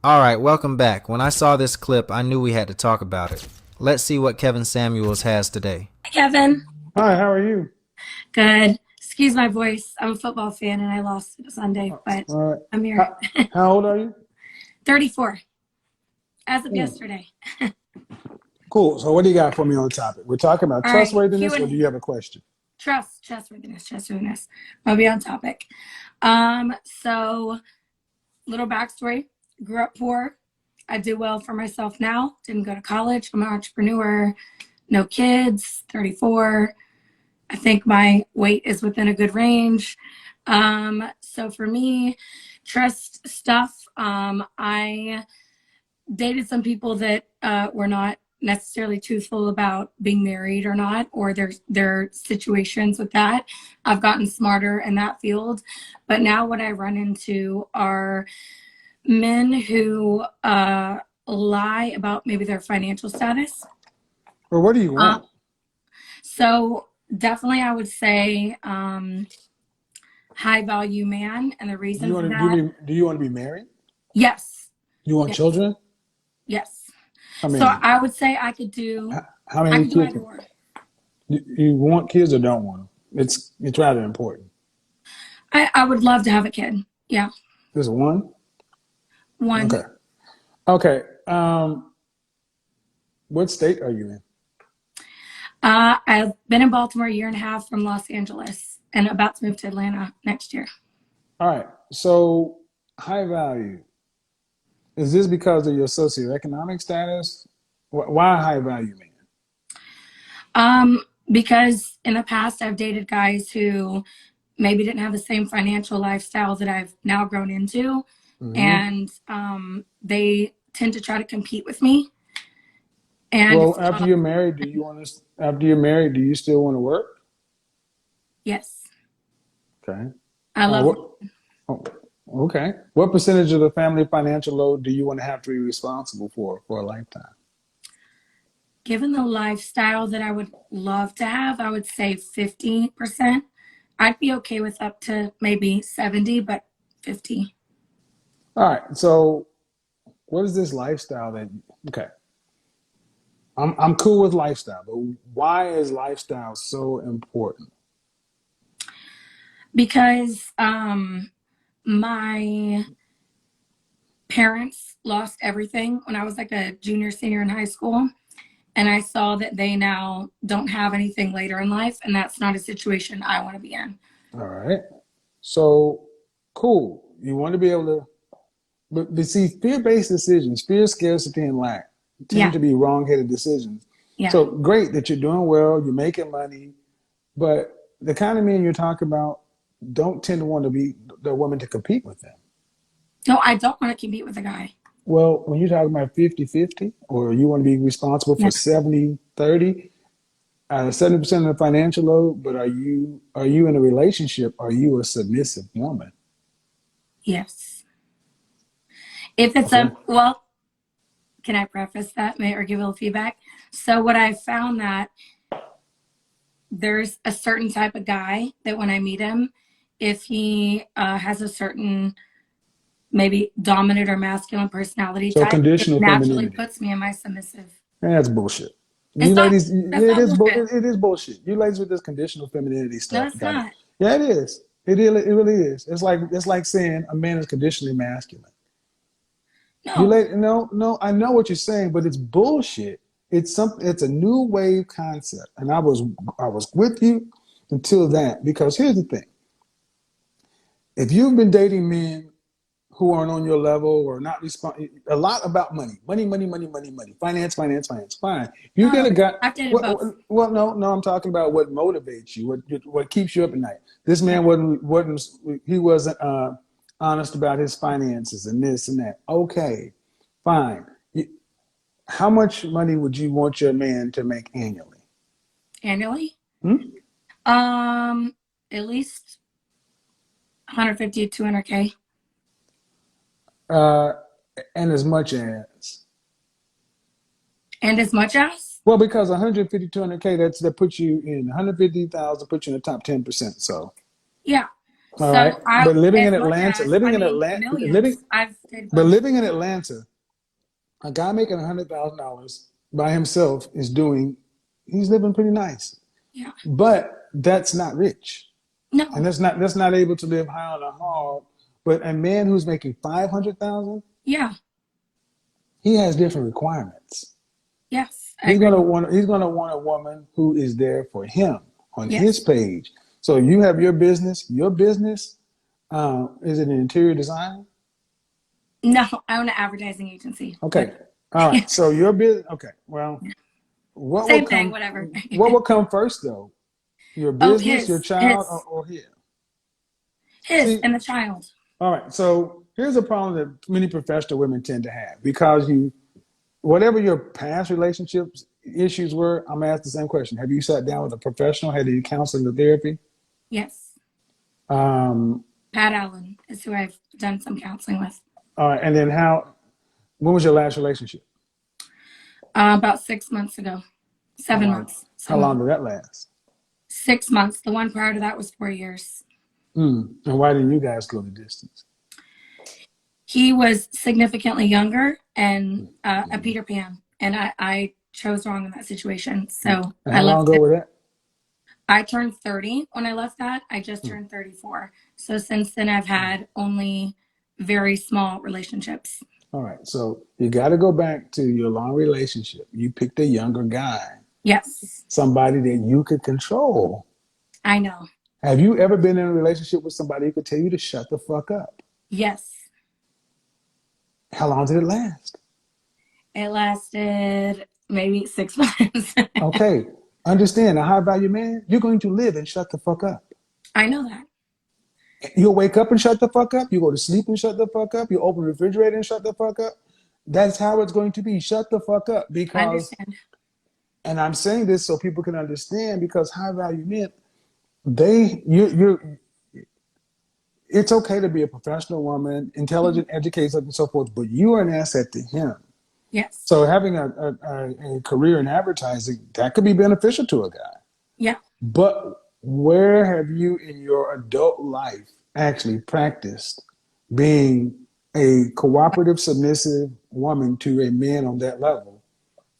Alright, welcome back. When I saw this clip, I knew we had to talk about it. Let's see what Kevin Samuels has today. Hi, Kevin. Hi, how are you? Good. Excuse my voice. I'm a football fan and I lost Sunday, but All right. I'm here. How old are you? 34 as of Hmm. yesterday. Cool. So what do you got for me on the topic? We're talking about All right. trustworthiness, or do Q&A. you have a question? Trustworthiness. I'll be on topic. So little backstory. Grew up poor. I do well for myself now. Didn't go to college. I'm an entrepreneur. No kids. 34. I think my weight is within a good range. So for me, trust stuff. I dated some people that were not necessarily truthful about being married or not, or their situations with that. I've gotten smarter in that field, but now what I run into are men who lie about maybe their financial status. Or what do you Uh, want? so definitely, I would say high value man, and the Do you reason for want to that, do you want to be married? yes, You want yes, children? yes. How So many? I would say I could do How I many could do kids? either or. You want kids or don't want them? It's rather important. I would love to have a kid. Yeah, Just one? one. Okay. Okay. What state are you in? I've been in Baltimore a year and a half from Los Angeles, and about to move to Atlanta next year. All right. So high value. Is this because of your socioeconomic status? Why high value man? Because in the past I've dated guys who maybe didn't have the same financial lifestyle that I've now grown into, Hmm. and they tend to try to compete with me. And Well, after you're married, after you're married, do you still want to work? yes, Okay. I love. What? Oh, okay. What percentage of the family financial load do you want to have to be responsible for a lifetime? Given the lifestyle that I would love to have, I would say 50%. I'd be okay with up to maybe 70, but 50. All right. So, what is this lifestyle that? Okay, I'm cool with lifestyle, but why is lifestyle so important? Because my parents lost everything when I was like a junior, senior in high school. And I saw that they now don't have anything later in life. And that's not a situation I want to be in. All right. So, cool. You want to be able to, but see, fear-based decisions, fear, scarcity, and lack tend Yeah. to be wrong-headed decisions. Yeah. So great that you're doing well, you're making money, but the kind of men you're talking about don't tend to want to be the woman to compete with them. No, I don't want to compete with a guy. Well, when you're talking about 50-50, or you want to be responsible Yeah. for 70-30, 70% of the financial load, but are you in a relationship? Are you a submissive woman? Yes. If it's Okay. well, can I preface that or give a little feedback? So what I found that there's a certain type of guy that when I meet him, if he has a certain maybe dominant or masculine personality So type, it conditional naturally femininity. puts me in my submissive. And that's bullshit. You It's not. ladies, That's it not is bullshit. it is bullshit. You ladies with this conditional femininity No, stuff it's got it. not. Yeah, it is. It really is. It's like saying a man is conditionally masculine. You No. late? No. I know what you're saying, but it's bullshit. It's something. It's a new wave concept, and I was with you until that. Because here's the thing: if you've been dating men who aren't on your level or not respond a lot about money, finance. Fine. You get No. a guy. I've dated What, both. well, no. I'm talking about what motivates you, what keeps you up at night. This Yeah. man wasn't honest about his finances and this and that. Okay, fine. How much money would you want your man to make annually? Annually. Hmm? Um, at least 150 to 200K. Uh, and as much as. And as much as? Well, because 150, 200K, that puts you in 150,000, puts you in the top 10%. So, Yeah. All right. So But living in as much Atlanta, as, I mean, millions, I've dated but plenty of living in people. Atlanta, a guy making $100,000 by himself he's living pretty nice. Yeah. But that's not rich. And No. that's not able to live high on a hog. But a man who's making 500,000, Yeah. he has different requirements. Yes. I agree. He's gonna want a woman who is there for him on his Yes. page. So you have your business. Your business is an interior design. No, I own an advertising agency. Okay. But All right. So your business. Okay. Well, what will same thing, come? whatever. What will come first, though? Your Oh, business, your child, or his? his, See. and the child. All right. So here's a problem that many professional women tend to have because whatever your past relationships issues were, I'm gonna ask the same question. Have you sat down with a professional? Had you counseling or therapy? Yes. Um, Pat Allen is who I've done some counseling with. all right. And then when was your last relationship? About 6 months ago. How 7 months. how long did that last? 6 months. The one prior to that was 4 years. And why didn't you guys go the distance? He was significantly younger and a Peter Pan, and I chose wrong in that situation. So And I how long left ago it. was that? I turned 30 when I left that. I just turned 34. So since then, I've had only very small relationships. All right. So you got to go back to your long relationship. You picked a younger guy, Yes, somebody that you could control. I know. Have you ever been in a relationship with somebody who could tell you to shut the fuck up? Yes, How long did it last? it lasted maybe 6 months. Okay. Understand, a high value man, you're going to live and shut the fuck up. I know that. You'll wake up and shut the fuck up. You go to sleep and shut the fuck up. You open the refrigerator and shut the fuck up. That's how it's going to be. Shut the fuck up. I Because, understand. and I'm saying this so people can understand, because high value men, you're it's okay to be a professional woman, intelligent, educated, and so forth, but you are an asset to him. Yes. So having a career in advertising, that could be beneficial to a guy. Yeah. But where have you in your adult life actually practiced being a cooperative, submissive woman to a man on that level?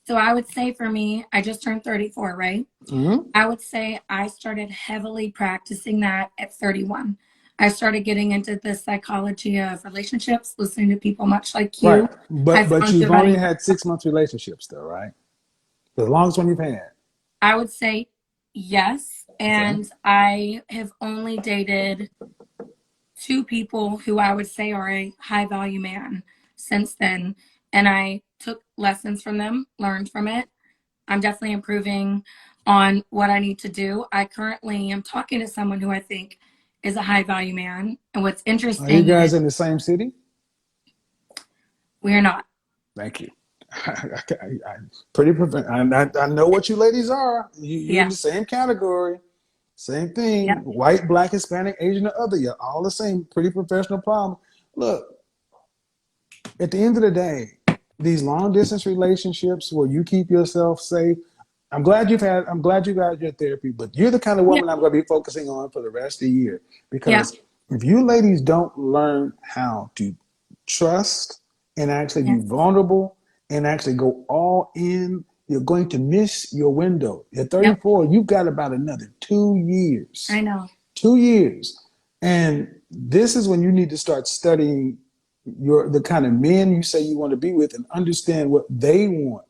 So I would say for me, I just turned 34, right? Mm-hmm. I would say I started heavily practicing that at 31. I started getting into the psychology of relationships, listening to people much like Right. you. I But found you've only dividing. had 6 months relationships though, right? The longest one you've had. I would say yes. Okay. And I have only dated two people who I would say are a high value man since then. And I took lessons from them, learned from it. I'm definitely improving on what I need to do. I currently am talking to someone who I think is a high value man. And what's Are you interesting is guys in the same city? we are not. Thank you. Pretty I know what you ladies are. You're in Yeah. the same category. Same thing. Yep. White, black, Hispanic, Asian, or other. You're all the same. Pretty professional problem. Look, at the end of the day, these long distance relationships where you keep yourself safe. I'm glad you got your therapy, but you're the kind of Yeah. woman I'm going to be focusing on for the rest of the year. Yeah. Because if you ladies don't learn how to trust and actually be Yes. vulnerable and actually go all in, you're going to miss your window. At Yep. 34, you've got about another 2 years. I know. 2 years. And this is when you need to start studying the kind of men you say you want to be with and understand what they want.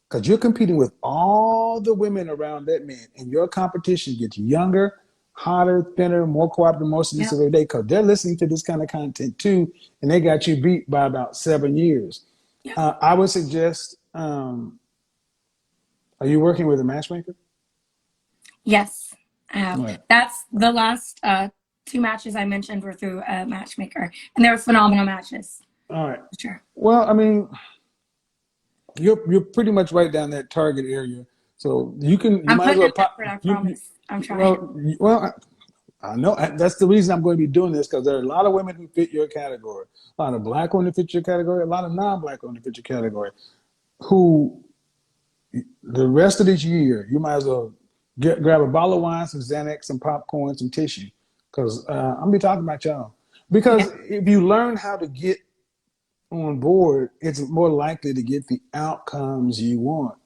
Because you're competing with all the women around that man, and your competition gets younger, hotter, thinner, more cooperative, more Yep. submissive every day because they're listening to this kind of content too, and they got you beat by about 7 years. Yep. I would suggest, are you working with a matchmaker? Yes, I have. Right. That's the last two matches I mentioned were through a matchmaker, and they were phenomenal matches. All right. Sure. Well, I mean, you're pretty much right down that target area. So you I'm might as putting well in effort, I promise. I'm trying. I know that's the reason I'm going to be doing this because there are a lot of women who fit your category, a lot of black women who fit your category, a lot of non-black women who fit your category. Who the rest of this year you might as well grab a bottle of wine, some Xanax, some popcorn, some tissue, because I'm gonna be talking about y'all. Yeah. Because if you learn how to get on board, it's more likely to get the outcomes you want.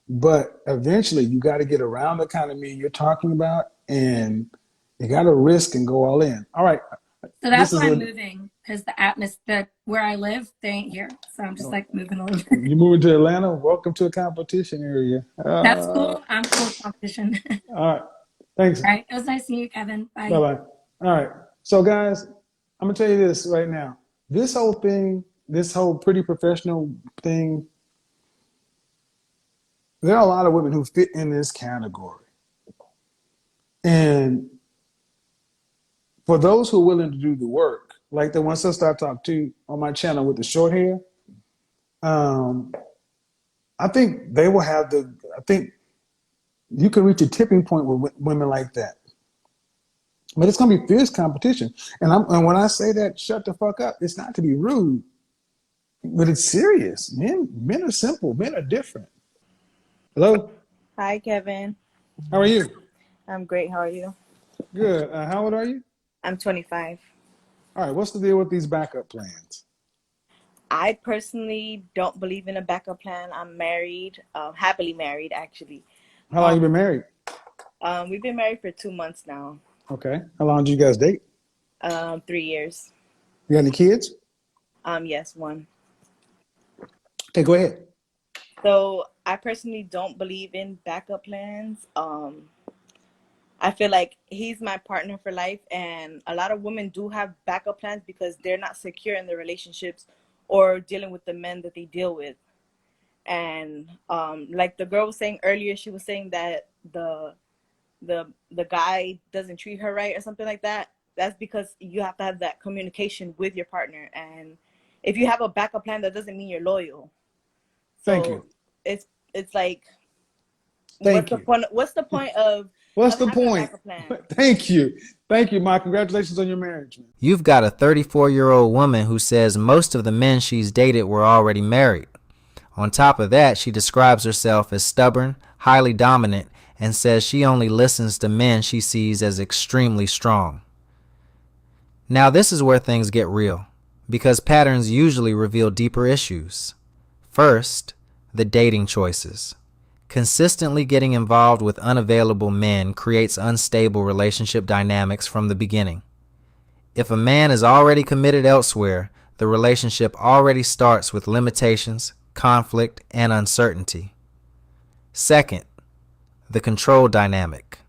But eventually, you got to get around the kind of men you're talking about, and you got to risk and go all in. All right, So this that's is why I'm a moving because the atmosphere where I live, they ain't here. So I'm just like moving a little bit. you moving to Atlanta. Welcome to a competition area. That's cool. I'm cool with competition. All right, thanks. All right. It was nice seeing you, Kevin. Bye Bye. bye. All right, so guys, I'm gonna tell you this right now. This whole thing, this whole pretty professional thing, there are a lot of women who fit in this category. And for those who are willing to do the work, like the one sister I talked to on my channel with the short hair, um, I think they will have I think you can reach a tipping point with women like that. But it's gonna be fierce competition. And when I say that, shut the fuck up. It's not to be rude, but it's serious. Men are simple. Men are different. Hello, Hi, Kevin. how are you? I'm great. How are you? Good. How old are you? I'm 25. All right. What's the deal with these backup plans? I personally don't believe in a backup plan. I'm married, happily married, actually. How long you been married? We've been married for 2 months now, Okay. How long did you guys date? 3 years. You got any kids? Yes, one. Okay, go ahead. So I personally don't believe in backup plans. I feel like he's my partner for life, and a lot of women do have backup plans because they're not secure in their relationships or dealing with the men that they deal with. And like the girl was saying earlier, she was saying that the guy doesn't treat her right or something like that. That's because you have to have that communication with your partner. And if you have a backup plan, that doesn't mean you're loyal. Thank So you. it's like, Thank you. what's the point of What's the having a point? backup plan? Thank you. Thank you, Ma. Congratulations on your marriage, man. You've got a 34-year-old woman who says most of the men she's dated were already married. On top of that, she describes herself as stubborn, highly dominant, and says she only listens to men she sees as extremely strong. Now this is where things get real, because patterns usually reveal deeper issues. First, the dating choices. Consistently getting involved with unavailable men creates unstable relationship dynamics from the beginning. If a man is already committed elsewhere, the relationship already starts with limitations, conflict, and uncertainty. Second, the control dynamic.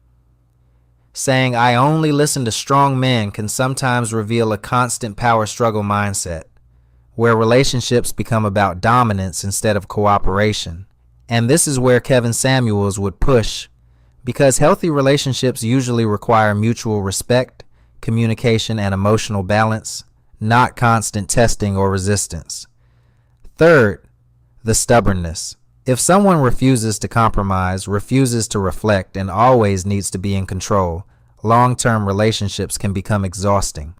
Saying I only listen to strong men can sometimes reveal a constant power struggle mindset, where relationships become about dominance instead of cooperation. And this is where Kevin Samuels would push, because healthy relationships usually require mutual respect, communication, and emotional balance, not constant testing or resistance. Third, the stubbornness. If someone refuses to compromise, refuses to reflect, and always needs to be in control, long-term relationships can become exhausting.